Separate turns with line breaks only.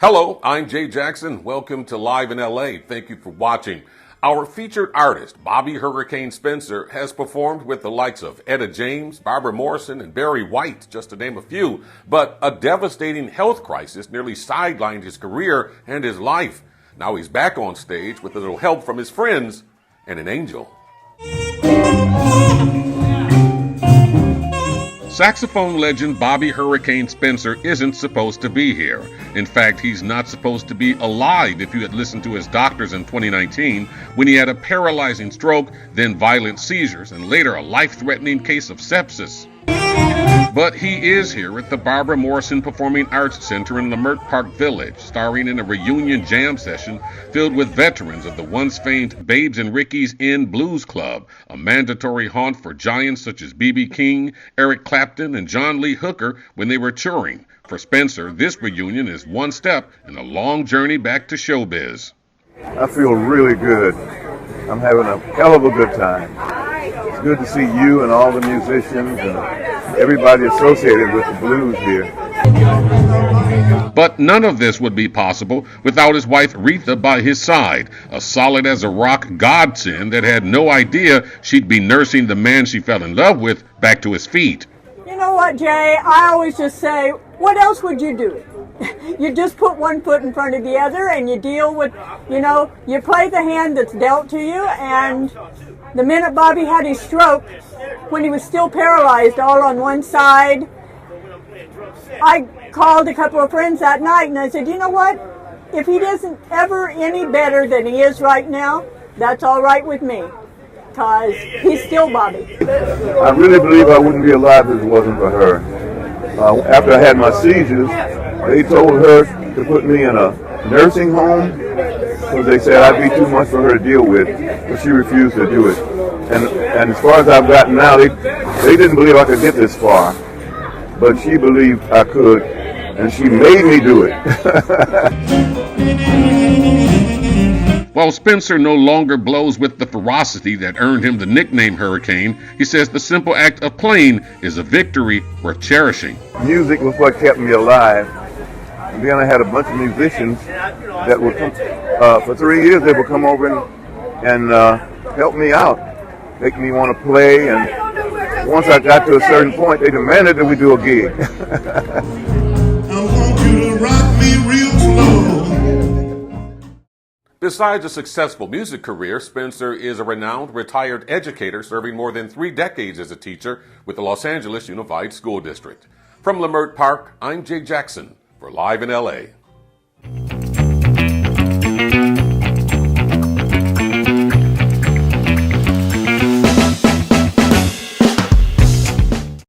Hello, I'm Jay Jackson. Welcome to Live in LA. Thank you for watching. Our featured artist, Bobby Hurricane Spencer, has performed with the likes of Etta James, Barbara Morrison, and Barry White, just to name a few. But a devastating health crisis nearly sidelined his career and his life. Now he's back on stage with a little help from his friends and an angel. Saxophone legend Bobby Hurricane Spencer isn't supposed to be here. In fact, he's not supposed to be alive if you had listened to his doctors in 2019 when he had a paralyzing stroke, then violent seizures, and later a life-threatening case of sepsis. But he is here at the Barbara Morrison Performing Arts Center in Leimert Park Village, starring in a reunion jam session filled with veterans of the once famed Babes and Ricky's Inn Blues Club, a mandatory haunt for giants such as B.B. King, Eric Clapton, and John Lee Hooker when they were touring. For Spencer, this reunion is one step in a long journey back to showbiz.
I feel really good. I'm having a hell of a good time. It's good to see you and all the musicians and everybody associated with the blues here.
But none of this would be possible without his wife Retha by his side, a solid as a rock godsend that had no idea she'd be nursing the man she fell in love with back to his feet.
You know what, Jay? I always just say, what else would you do? You just put one foot in front of the other and you deal with, you play the hand that's dealt to you. And the minute Bobby had his stroke, when he was still paralyzed all on one side, I called a couple of friends that night and I said, you know what? If he isn't ever any better than he is right now, that's all right with me, because he's still Bobby.
I really believe I wouldn't be alive if it wasn't for her. After I had my seizures, they told her to put me in a nursing home because they said I'd be too much for her to deal with, but she refused to do it. And as far as I've gotten now, they didn't believe I could get this far, but she believed I could, and she made me do it.
While Spencer no longer blows with the ferocity that earned him the nickname Hurricane, he says the simple act of playing is a victory worth cherishing.
Music was what kept me alive. And then I had a bunch of musicians that would come, for 3 years they would come over and help me out, make me want to play, and once I got to a certain point, they demanded that we do a gig.
I want you to rock me real slow.
Besides a successful music career, Spencer is a renowned retired educator serving more than 3 decades as a teacher with the Los Angeles Unified School District. From Leimert Park, I'm Jay Jackson for Live in LA.